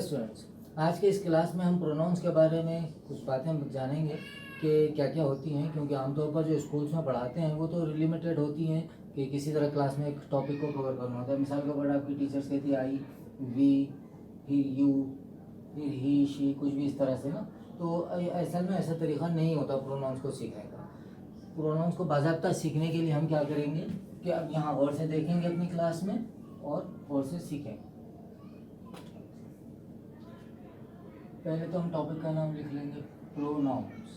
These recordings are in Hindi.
नमस्कार स्टूडेंट्स। आज के इस क्लास में हम प्रोनाउंस के बारे में कुछ बातें जानेंगे कि क्या क्या होती हैं, क्योंकि आमतौर पर जो स्कूल्स में पढ़ाते हैं वो तो लिमिटेड होती हैं कि किसी तरह क्लास में एक टॉपिक को कवर करना होता है। मिसाल के ऊपर आपकी टीचर्स कहती है आई, वी, फिर यू, फिर ही, शी, कुछ भी इस तरह से ना। तो असल में ऐसा तरीका नहीं होता प्रोनाउंस को सीखने का। प्रोनाउंस को बाकायदा सीखने के लिए हम क्या करेंगे कि अब यहाँ गौर से देखेंगे अपनी क्लास में और गौर से सीखेंगे। पहले तो हम टॉपिक का नाम लिख लेंगे प्रोनाउंस।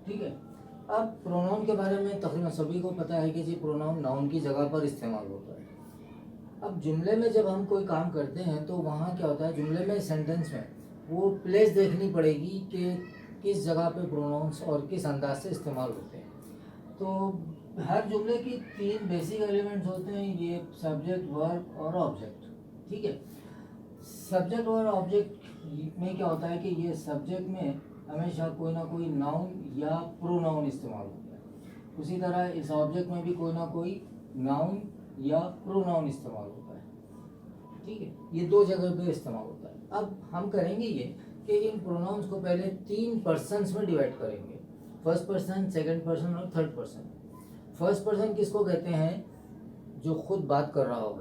ठीक है। अब प्रोनाउन के बारे में तकरीबन सभी को पता है कि जी प्रोनाउन नाउन की जगह पर इस्तेमाल होता है। अब जुमले में जब हम कोई काम करते हैं तो वहाँ क्या होता है, जुमले में सेंटेंस में वो प्लेस देखनी पड़ेगी कि किस जगह पे प्रोनाउंस और किस अंदाज से इस्तेमाल होते हैं। तो हर जुमले की तीन बेसिक एलिमेंट्स होते हैं, ये सब्जेक्ट, वर्ब और ऑब्जेक्ट। ठीक है। सब्जेक्ट और ऑब्जेक्ट में क्या होता है कि ये सब्जेक्ट में हमेशा कोई ना कोई नाउन या प्रोनाउन इस्तेमाल होता है। उसी तरह इस ऑब्जेक्ट में भी कोई ना कोई नाउन या प्रोनाउन इस्तेमाल होता है। ठीक है, ये दो जगह पे इस्तेमाल होता है। अब हम करेंगे ये कि इन प्रोनाउंस को पहले तीन पर्सन्स में डिवाइड करेंगे, फर्स्ट पर्सन, सेकंड पर्सन और थर्ड पर्सन। फर्स्ट पर्सन किसको कहते हैं? जो खुद बात कर रहा हो।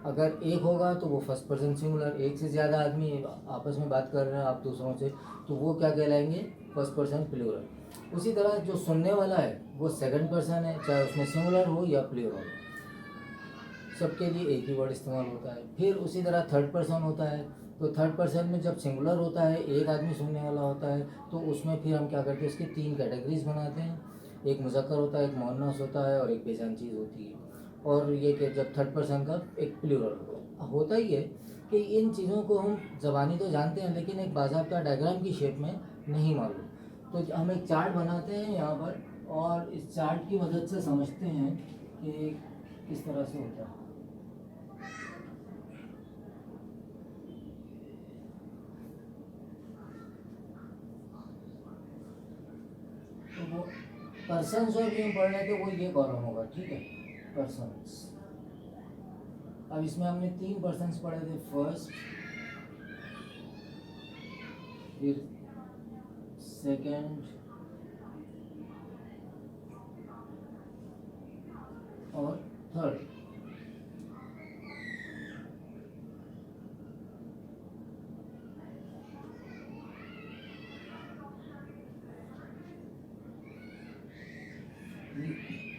अगर एक होगा तो वो फर्स्ट पर्सन सिंगुलर, एक से ज़्यादा आदमी आपस में बात कर रहे हैं आप दूसरों से, तो वो क्या कहलाएंगे? First person plural. उसी तरह जो सुनने वाला है वो सेकंड पर्सन है, चाहे उसमें सिंगुलर हो या प्लूरल, सबके लिए एक ही वर्ड इस्तेमाल होता है। फिर उसी तरह थर्ड पर्सन होता है, तो थर्ड पर्सन में जब सिंगुलर होता है, एक आदमी सुनने वाला होता है, तो उसमें फिर हम क्या करते हैं, उसकी तीन कैटेगरीज बनाते हैं। एक मुज़क्कर होता है, एक मुअन्नस होता है और एक बेजान चीज़ होती है। और ये कि जब थर्ड पर्सन का एक प्लूरल होता ही है कि इन चीज़ों को हम ज़बानी तो जानते हैं लेकिन एक बाज़ाब्ता डायग्राम की शेप में नहीं मालूम। तो हम एक चार्ट बनाते हैं यहाँ पर और इस चार्ट की मदद से समझते हैं कि किस तरह से होता है। तो वो पर्सन्स और भी हम पढ़ रहे थे, वो ये कॉलम होगा। ठीक है, पर्सन्स। अब इसमें हमने तीन पर्सन्स पढ़े थे, फर्स्ट, फिर सेकंड और थर्ड।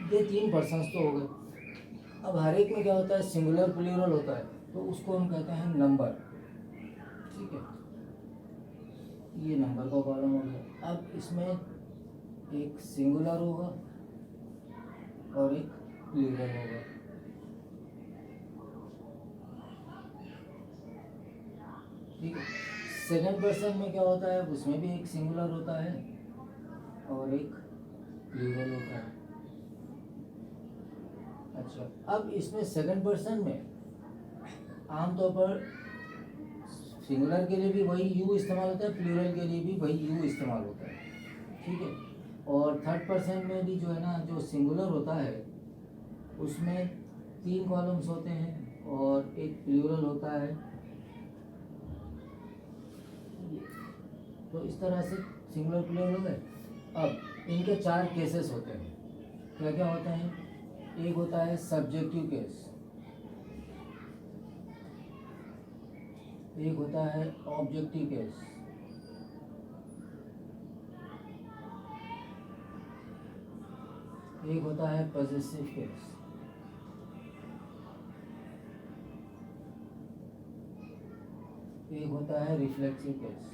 ये तीन पर्सन्स तो हो गए। अब हर एक में क्या होता है, सिंगुलर प्लूरल होता है, तो उसको हम कहते हैं नंबर। ठीक है, ये नंबर का कॉलम हो गया। अब इसमें एक सिंगुलर होगा और एक प्लूरल होगा। ठीक है। सेकंड पर्सन में क्या होता है, उसमें भी एक सिंगुलर होता है और एक प्लूरल होता है। अच्छा, अब इसमें सेकंड पर्सन में आमतौर पर सिंगुलर के लिए भी वही यू इस्तेमाल होता है, प्लूरल के लिए भी वही यू इस्तेमाल होता है। ठीक है। और थर्ड पर्सन में भी जो है ना, जो सिंगुलर होता है उसमें तीन कॉलम्स होते हैं और एक प्लूरल होता है। तो इस तरह से सिंगुलर प्लूरल हो गए। अब इनके चार केसेस होते हैं। क्या क्या होते हैं? एक होता है सब्जेक्टिव केस, एक होता है ऑब्जेक्टिव केस, एक होता है पॉजेसिव केस, एक होता है रिफ्लेक्सिव केस।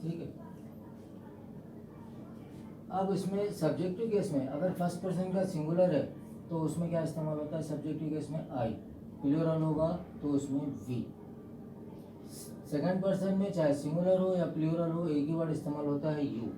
ठीक है। अब इसमें सब्जेक्टिव केस में अगर फर्स्ट पर्सन का सिंगुलर है तो उसमें क्या इस्तेमाल होता है? सब्जेक्टिव केस में आई, प्लूरल होगा तो उसमें वी। सेकंड पर्सन में चाहे सिंगुलर हो या प्लूरल हो, एक ही वर्ड इस्तेमाल होता है यू।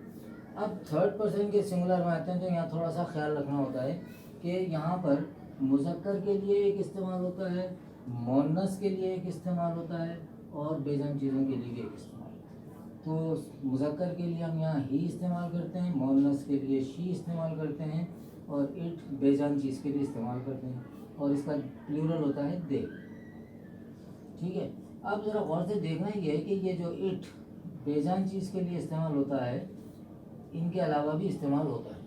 अब थर्ड पर्सन के सिंगुलर में आते हैं तो यहाँ थोड़ा सा ख्याल रखना होता है कि यहाँ पर मुज़क्कर के लिए एक इस्तेमाल होता है, मुअन्नस के लिए एक इस्तेमाल होता है और बेजान चीज़ों के लिए भी एक इस्तेमाल होता है। तो मुज़क्कर के लिए हम यहाँ ही इस्तेमाल करते हैं, मोनस के लिए शी इस्तेमाल करते हैं, और इट बेजान चीज़ के लिए इस्तेमाल करते हैं, और इसका प्लूरल होता है दे। ठीक है, अब ज़रा गौर से देखना ये है कि ये जो इट बेजान चीज़ के लिए इस्तेमाल होता है, इनके अलावा भी इस्तेमाल होता है।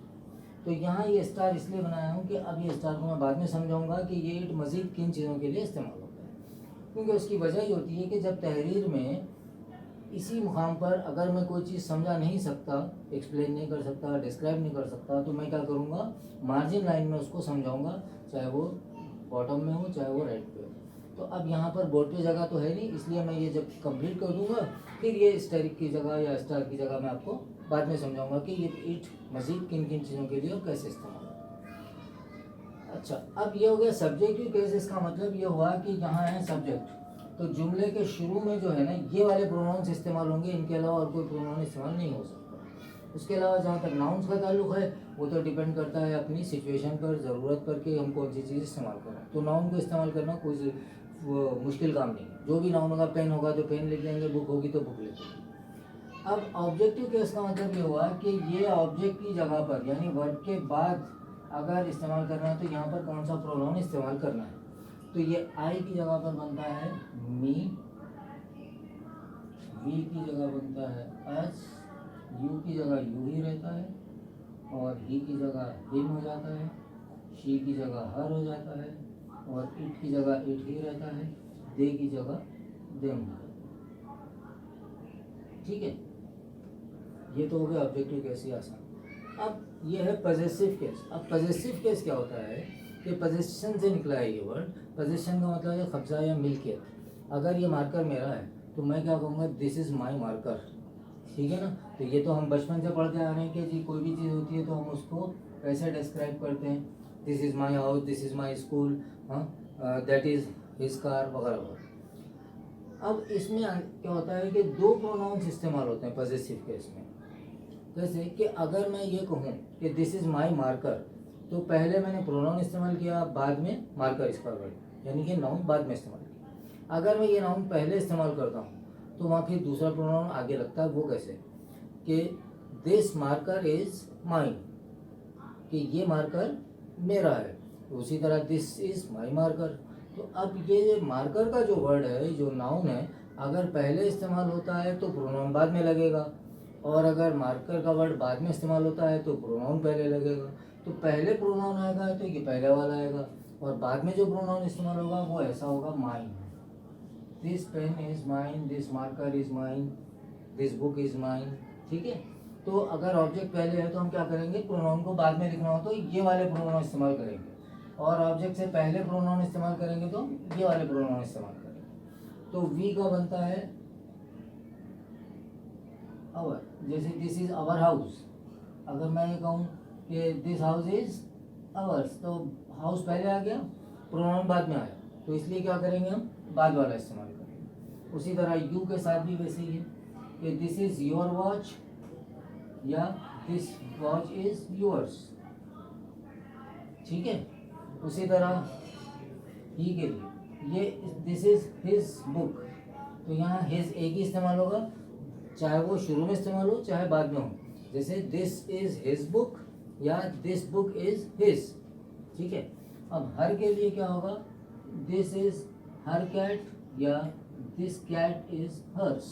तो यहाँ ये स्टार इसलिए बनाया हूँ कि अब ये स्टार को मैं बाद में समझाऊंगा कि ये इट मज़ीद किन चीज़ों के लिए इस्तेमाल होता है। क्योंकि उसकी वजह ये होती है कि जब तहरीर में इसी मुकाम पर अगर मैं कोई चीज़ समझा नहीं सकता, एक्सप्लेन नहीं कर सकता, डिस्क्राइब नहीं कर सकता, तो मैं क्या करूँगा, मार्जिन लाइन में उसको समझाऊँगा, चाहे वो बॉटम में हो चाहे वो राइट पे हो। तो अब यहाँ पर बोर्ड पे जगह तो है नहीं, इसलिए मैं ये जब कंप्लीट कर दूँगा फिर ये स्टेरिक की जगह या स्टार की जगह मैं आपको बाद में समझाऊँगा कि ये इट मज़ीद किन किन चीज़ों के लिए और कैसे इस्तेमाल होगा। अच्छा, अब ये हो गया सब्जेक्टिव केस। इसका मतलब ये हुआ कि यहाँ है सब्जेक्ट, तो जुमले के शुरू में जो है ना ये वाले प्रोनाउंस इस्तेमाल होंगे, इनके अलावा और कोई प्रोनाउन इस्तेमाल नहीं हो सकता। उसके अलावा जहाँ तक नाउन्स का ताल्लुक है वो तो डिपेंड करता है अपनी सिचुएशन पर, ज़रूरत पर कि हम कौन सी चीज़ इस्तेमाल करें। तो नाउन को इस्तेमाल करना कोई मुश्किल काम नहीं है। जो भी नाउन होगा, पेन होगा तो पेन लिख देंगे, बुक होगी तो बुक लिख देंगे। अब ऑब्जेक्टिव केस का मतलब ये हुआ कि ये ऑब्जेक्ट की जगह पर यानी वर्ब के बाद अगर इस्तेमाल करना है तो यहाँ पर कौन सा प्रोनाउन इस्तेमाल करना है। तो ये आई की जगह पर बनता है मी, वी की जगह बनता है अस, यू की जगह यू ही रहता है, और ही की जगह हिम हो जाता है, शी की जगह हर हो जाता है, और इट की जगह इट ही रहता है, दे की जगह देम हो जाता है। ठीक है, ये तो हो गया ऑब्जेक्टिव केस ही आसान। अब ये है पजेसिव केस। अब पजेसिव केस क्या होता है कि पोजेशन से निकला है ये वर्ड। पोजेशन का मतलब है कब्जा या मिल्कियत। अगर ये मार्कर मेरा है तो मैं क्या कहूँगा, दिस इज़ माई मार्कर। ठीक है ना, तो ये तो हम बचपन से पढ़ते आ रहे हैं कि जी कोई भी चीज़ होती है तो हम उसको कैसे डिस्क्राइब करते हैं, this is my house, this is my school, हाँ, दैट इज़ हिज कार वगैरह वगैरह। अब इसमें क्या होता है कि दो प्रोनाउंस इस्तेमाल होते हैं पजेसिव केस में। जैसे कि अगर मैं ये कहूँ कि दिस इज़ माई मार्कर, तो पहले मैंने प्रोनाउन इस्तेमाल किया, बाद में मार्कर इसका वर्ड, यानी कि नाउन बाद में इस्तेमाल किया। अगर मैं ये नाउन पहले इस्तेमाल करता हूँ तो वहाँ फिर दूसरा प्रोनाउन आगे लगता है। वो कैसे कि दिस मार्कर इज़ माइन, कि ये मार्कर मेरा है। तो उसी तरह दिस इज़ माई मार्कर। तो अब ये मार्कर का जो वर्ड है, जो नाउन है, अगर पहले इस्तेमाल होता है तो प्रोनाउन बाद में लगेगा, और अगर मार्कर का वर्ड बाद में इस्तेमाल होता है तो प्रोनाउन पहले लगेगा। तो पहले प्रोनाउन आएगा तो ये पहले वाला आएगा, और बाद में जो प्रोनाउन इस्तेमाल होगा वो ऐसा होगा mine. This pen is mine, this marker is mine, this book is mine. ठीक है, तो अगर ऑब्जेक्ट पहले है तो हम क्या करेंगे, प्रोनाउन को बाद में लिखना हो तो ये वाले प्रोनाउन इस्तेमाल करेंगे, और ऑब्जेक्ट से पहले प्रोनाउन इस्तेमाल करेंगे तो ये वाले प्रोनाउन इस्तेमाल करेंगे। तो वी का बनता है आवर। जैसे दिस इज़ आवर हाउस, अगर मैं ये कहूँ कि दिस हाउस इज़ आवर्स, तो हाउस पहले आ गया, प्रोनाउन बाद में आया, तो इसलिए क्या करेंगे, हम बाद वाला इस्तेमाल करेंगे। उसी तरह यू के साथ भी वैसे ही है कि दिस इज़ योर वॉच या दिस वॉच इज़ योर्स। ठीक है, उसी तरह ही के लिए ये दिस इज़ हिज बुक, तो यहाँ हिज एक ही इस्तेमाल होगा, चाहे वो शुरू में इस्तेमाल हो चाहे बाद में हो। जैसे दिस इज़ हिज बुक या दिस बुक इज़ हिज। ठीक है, अब हर के लिए क्या होगा, दिस इज़ हर कैट या दिस कैट इज़ हर्स।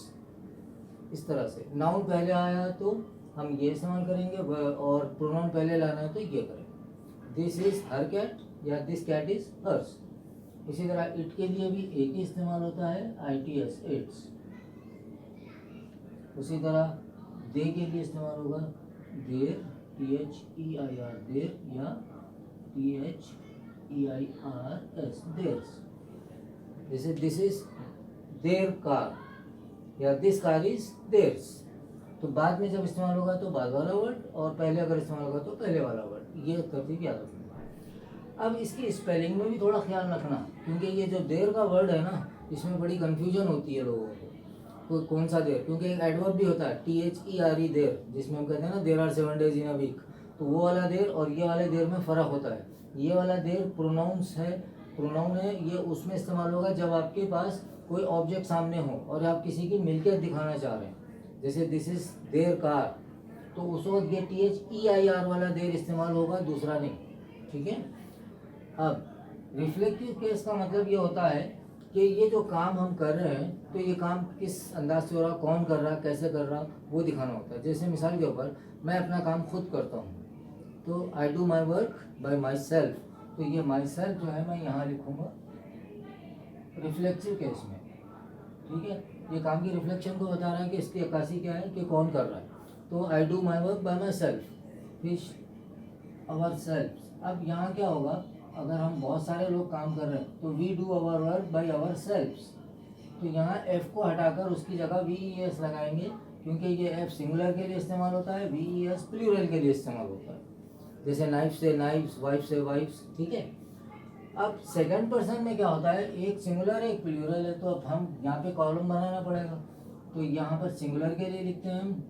इस तरह से नाउन पहले आया तो हम ये इस्तेमाल करेंगे, और प्रोनाउन पहले लाना है तो ये करेंगे, दिस इज़ हर कैट या दिस कैट इज़ हर्स। इसी तरह इट के लिए भी एक ही इस्तेमाल होता है, ITS, इट्स। उसी तरह दे के लिए इस्तेमाल होगा देर, THEIR, देर, या THEIRS, देर्स। जैसे दिस इज देर कार या दिस कार इज देर्स, तो बाद में जब इस्तेमाल होगा तो बाद वाला वर्ड, और पहले अगर इस्तेमाल होगा तो पहले वाला वर्ड। ये तरतीब याद रखना। अब इसकी स्पेलिंग में भी थोड़ा ख्याल रखना, क्योंकि ये जो देर का वर्ड है ना, इसमें बड़ी कन्फ्यूजन होती है लोगों को, कोई कौन सा देर, क्योंकि एक एडवर्ब भी होता है THERE, देर, जिसमें हम कहते हैं ना there are 7 days in a week, तो वो वाला देर और ये वाले देर में फ़र्क होता है। ये वाला देर प्रोनाउन है, ये उसमें इस्तेमाल होगा जब आपके पास कोई ऑब्जेक्ट सामने हो और आप किसी की मिल्कियत दिखाना चाह रहे हैं, जैसे दिस इज देयर कार, तो उस वक्त ये THEIR वाला देर इस्तेमाल होगा, दूसरा नहीं। ठीक है। अब रिफ्लेक्टिव केस का मतलब ये होता है कि ये जो काम हम कर रहे हैं तो ये काम किस अंदाज से हो रहा, कौन कर रहा, कैसे कर रहा, वो दिखाना होता है। जैसे मिसाल के ऊपर मैं अपना काम खुद करता हूँ, तो I do my work by my self, तो ये माई सेल्फ जो है मैं यहाँ लिखूँगा रिफ्लेक्सिव केस में। ठीक है, ये काम की रिफ्लेक्शन को बता रहा है कि इसकी अक्कासी क्या है, कि कौन कर रहा है। तो I do my work by my self, फिर आवर सेल्फ। अब यहाँ क्या होगा, अगर हम बहुत सारे लोग काम कर रहे हैं तो we do our work by our self, तो यहाँ एफ को हटाकर उसकी जगह VES लगाएंगे, क्योंकि ये एफ सिंगुलर के लिए इस्तेमाल होता है, VES प्लूरल के लिए इस्तेमाल होता है। जैसे नाइफ से नाइफ्स, वाइफ से वाइफ्स। ठीक है। अब सेकंड पर्सन में क्या होता है, एक सिंगुलर है एक प्लूरल है, तो अब हम यहाँ पे कॉलम बनाना पड़ेगा। तो यहाँ पर सिंगुलर के लिए लिखते हैं हम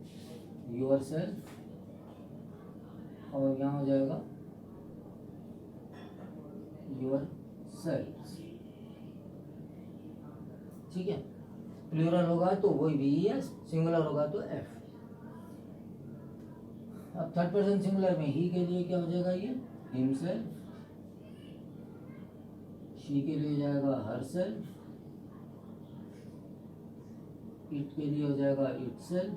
योर सेल्फ, और यहाँ हो जाएगा योर सेल्फ। ठीक है। प्लूरल होगा तो वही VES, सिंगुलर होगा तो F। अब थर्ड पर्सन सिंगुलर में ही के लिए क्या हो जाएगा, ये हिमसेल्फ, शी के लिए हो जाएगा हरसेल्फ, इट के लिए हो जाएगा इटसेल्फ,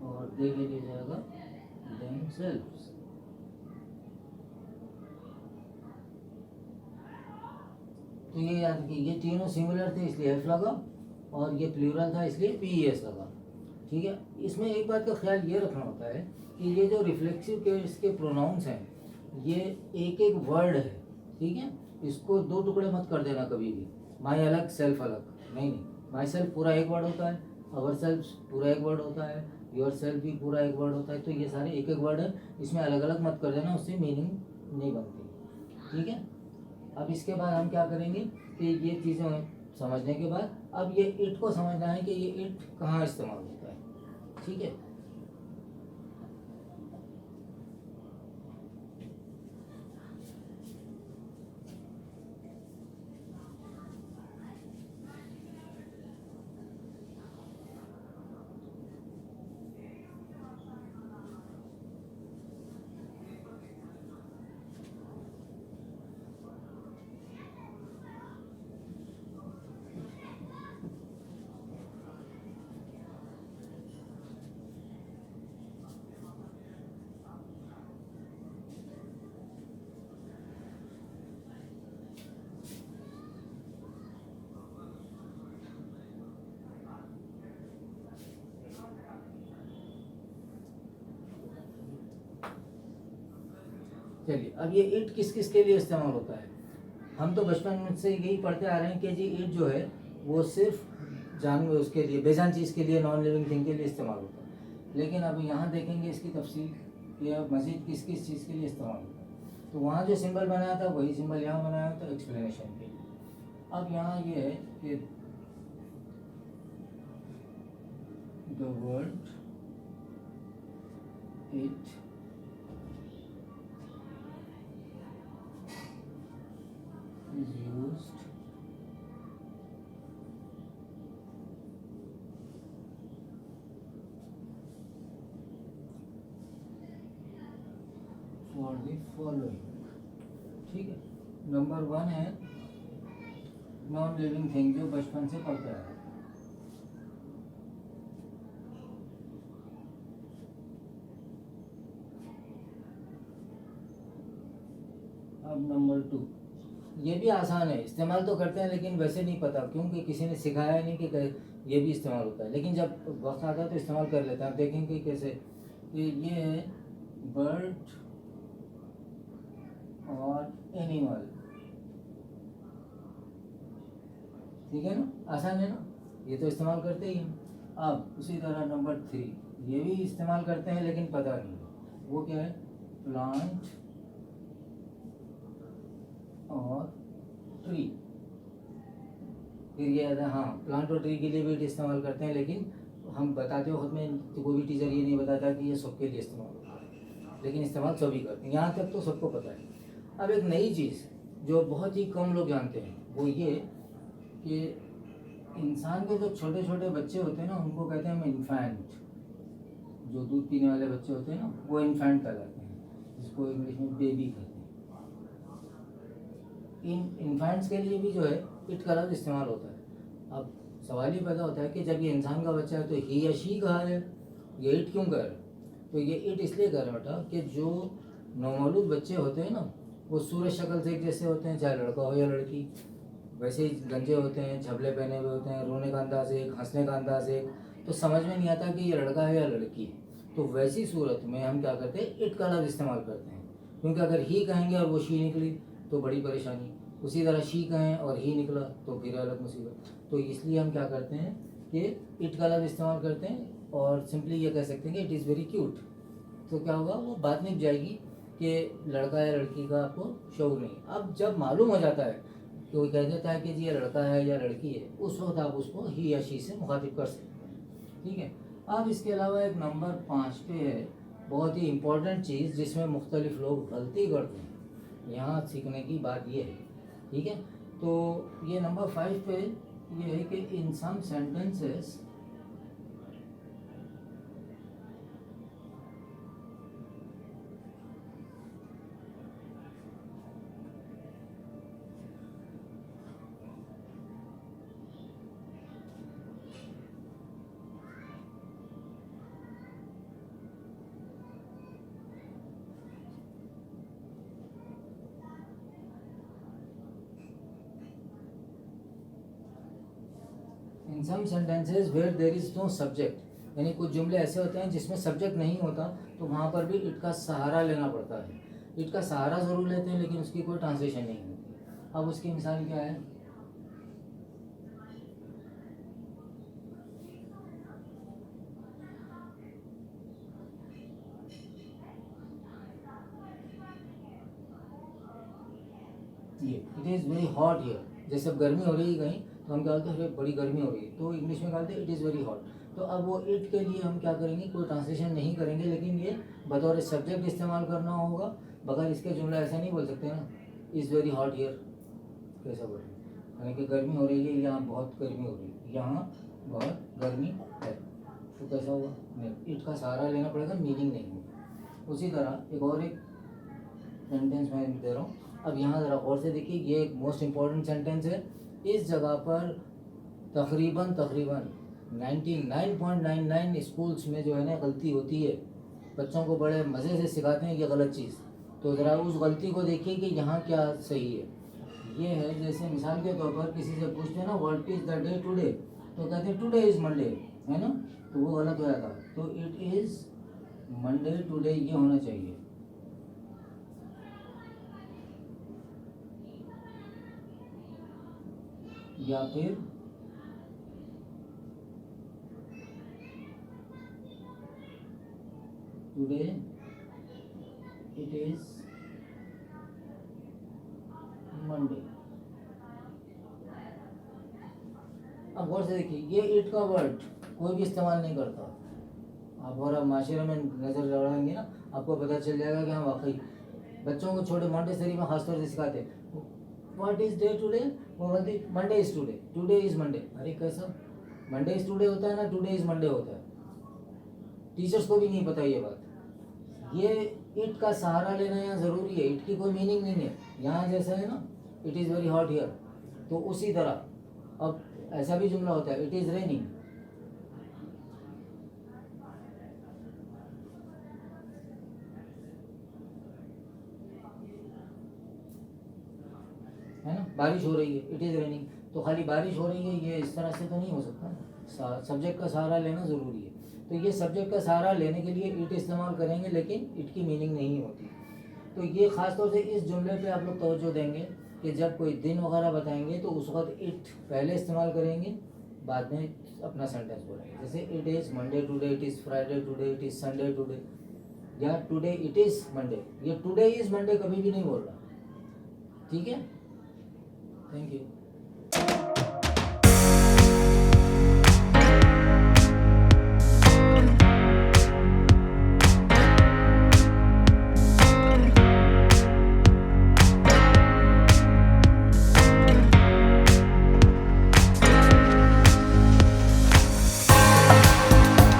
और दे के लिए हो जाएगा देमसेल्व्स। तो ये याद रखिए, ये तीनों सिंगुलर थे इसलिए F लगा, और ये प्लूरल था इसलिए VES लगा। ठीक है। इसमें एक बात का ख्याल ये रखना होता है कि ये जो रिफ्लेक्सिव केस के प्रोनाउंस हैं, ये एक एक वर्ड है। ठीक है। इसको दो टुकड़े मत कर देना कभी भी, माई अलग सेल्फ अलग, नहीं नहीं। माई सेल्फ पूरा एक वर्ड होता है, अवर सेल्फ पूरा एक वर्ड होता है, योर सेल्फ भी पूरा एक वर्ड होता है। तो ये सारे एक एक वर्ड है, इसमें अलग अलग मत कर देना, उससे मीनिंग नहीं बनती। ठीक है। अब इसके बाद हम क्या करेंगे कि ये चीज़ें समझने के बाद अब ये इट को समझना है कि ये इट कहाँ इस्तेमाल होता है। ठीक है। चलिए, अब ये इट किस किस के लिए इस्तेमाल होता है। हम तो बचपन से यही पढ़ते आ रहे हैं कि जी इट जो है वो सिर्फ जानवर, उसके लिए, बेजान चीज़ के लिए, नॉन लिविंग थिंग के लिए इस्तेमाल होता है। लेकिन अब यहाँ देखेंगे इसकी तफसील कि मज़ीद किस किस चीज़ के लिए इस्तेमाल होता है। तो वहाँ जो सिंबल बनाया था वही सिंबल यहाँ बनाया था एक्सप्लेनेशन के लिए। अब यहाँ ये है कि the word it is used for the following। ठीक है। नंबर 1 है नॉन लिविंग थिंग, जो बचपन से पढ़ते आ रहे हैं। अब नंबर 2, ये भी आसान है, इस्तेमाल तो करते हैं लेकिन वैसे नहीं पता, क्योंकि किसी ने सिखाया नहीं कि ये भी इस्तेमाल होता है। लेकिन जब वक्त आता है तो इस्तेमाल कर लेते हैं। आप देखेंगे कैसे, ये है बर्ड और एनिमल। ठीक है ना, आसान है ना, ये तो इस्तेमाल करते ही हैं। अब उसी तरह नंबर 3, ये भी इस्तेमाल करते हैं लेकिन पता नहीं, वो क्या है, प्लांट और ट्री। फिर ये आता है, हाँ, प्लांट और ट्री के लिए भी इस्तेमाल करते हैं, लेकिन हम बताते वक्त में तो कोई भी टीचर ये नहीं बताता कि ये सबके लिए इस्तेमाल होता है, लेकिन इस्तेमाल सभी करते हैं। यहाँ तक तो सबको पता है। अब एक नई चीज़ जो बहुत ही कम लोग जानते हैं वो ये कि इंसान के जो छोटे छोटे बच्चे होते हैं ना, उनको कहते हैं हम इन्फेंट। जो दूध पीने वाले बच्चे होते हैं ना, वो इन्फेंट कहलाते हैं, जिसको इंग्लिश में बेबी कहते हैं। इन इन्फेंट्स के लिए भी जो है इट का लफ्ज़ इस्तेमाल होता है। अब सवाल ये पैदा होता है कि जब ये इंसान का बच्चा है तो ही या शी कहा है, ये इट क्यों कह रहे हैं? तो ये इट इसलिए कह रहे हैं बेटा कि जो नौमौलूद बच्चे होते हैं ना, वो सूरज शक्ल से एक जैसे होते हैं, चाहे लड़का हो या लड़की। वैसे ही गंजे होते हैं, झबले पहने हुए होते हैं, रोने का अंदाज एक, हंसने का अंदाज एक, तो समझ में नहीं आता कि ये लड़का है या लड़की है। तो वैसी सूरत में हम क्या करते हैं, इट का लफ्ज़ इस्तेमाल करते हैं। क्योंकि अगर ही कहेंगे और वो शी निकली तो बड़ी परेशानी, उसी तरह शी कहें और ही निकला तो फिर अलग मुसीबत। तो इसलिए हम क्या करते हैं कि इट का लफ्ज़ इस्तेमाल करते हैं और सिंपली ये कह सकते हैं कि इट इज़ वेरी क्यूट। तो क्या होगा, वो बात नहीं जाएगी कि लड़का या लड़की का आपको शौक नहीं। अब जब मालूम हो जाता है कि वो कह देता है कि जी ये लड़का है या लड़की है, उस वक्त आप उसको ही या शी से मुखातिब कर सकते हैं। ठीक है। अब इसके अलावा एक नंबर 5 पे है बहुत ही इम्पोर्टेंट चीज़, जिसमें मुख्तलिफ लोग गलती करते हैं। यहाँ सीखने की बात ये है। ठीक है। तो ये नंबर 5 पे ये है कि in some sentences in some sentences where there is no subject, यानी कुछ जुमले ऐसे होते हैं जिसमें सब्जेक्ट नहीं होता, तो वहाँ पर भी इट का सहारा लेना पड़ता है। इट का सहारा ज़रूर लेते हैं लेकिन उसकी कोई ट्रांसलेशन नहीं होती। अब उसकी मिसाल क्या है, ये it is very hot here. जैसे अब गर्मी हो रही है कहीं तो हम क्या बोलते हैं, अरे बड़ी गर्मी हो रही है, तो इंग्लिश में कहते हैं इट इज़ वेरी हॉट। तो अब वो इट के लिए हम क्या करेंगे, कोई ट्रांसलेशन नहीं करेंगे, लेकिन ये बतौर सब्जेक्ट इस्तेमाल करना होगा। बगैर इसके जुमला ऐसा नहीं बोल सकते ना, इज़ वेरी हॉट हियर कैसा बोलें, यानी कि गर्मी हो रही है, यहाँ बहुत गर्मी हो रही है, यहाँ बहुत गर्मी है, तो कैसा हुआ, नहीं, इट का सहारा लेना पड़ेगा, मीनिंग नहीं होगा। उसी तरह एक सेंटेंस मैं दे रहा हूँ। अब यहाँ ज़रा और से देखिए, ये एक मोस्ट इम्पॉर्टेंट सेंटेंस है। इस जगह पर तकरीबन 99.99 स्कूल्स में जो है ना गलती होती है। बच्चों को बड़े मज़े से सिखाते हैं ये गलत चीज़, तो ज़रा उस गलती को देखिए कि यहाँ क्या सही है। ये है, जैसे मिसाल के तौर पर किसी से पूछते हैं ना what is the day today, तो कहते हैं टुडे इज़ मंडे, है ना, तो वो गलत हो जाता। तो इट इज़ मंडे टुडे ये होना चाहिए। या फिर टुडे इट इज मंडे। अब गौर से देखिए, ये इट का वर्ड कोई भी इस्तेमाल नहीं करता। आप और आप माशरे में नज़र लड़ाएंगे ना, आपको पता चल जाएगा कि हाँ वाकई बच्चों को छोटे मॉन्टेसरी में खासतौर से सिखाते हैं व्हाट इज डे टुडे, वो बोलते Monday is today, today is Monday. अरे कैसा, मंडे इज टुडे होता है ना, टुडे इज मंडे होता है। टीचर्स को भी नहीं पता ये बात। ये इट का सहारा लेना यहाँ ज़रूरी है। इट की कोई मीनिंग नहीं है। यहाँ जैसा है ना it is very hot here, तो उसी तरह अब ऐसा भी जुमला होता है इट इज़ रेनिंग, है ना, बारिश हो रही है इट इज़ रेनिंग। तो खाली बारिश हो रही है ये इस तरह से तो नहीं हो सकता, सब्जेक्ट का सहारा लेना ज़रूरी है। तो ये सब्जेक्ट का सहारा लेने के लिए इट इस्तेमाल करेंगे, लेकिन इट की मीनिंग नहीं होती। तो ये ख़ास तौर से इस जुमले पे आप लोग तवज्जो देंगे कि जब कोई दिन वगैरह बताएंगे तो उस वक्त इट पहले इस्तेमाल करेंगे, बाद में अपना सेंटेंस बोलेंगे। जैसे it is Monday today, it is Friday today, it is Sunday today, या टुडे इट इज़ मंडे। ये टुडे इज़ मंडे कभी भी नहीं बोल रहा। ठीक है, थैंक यू।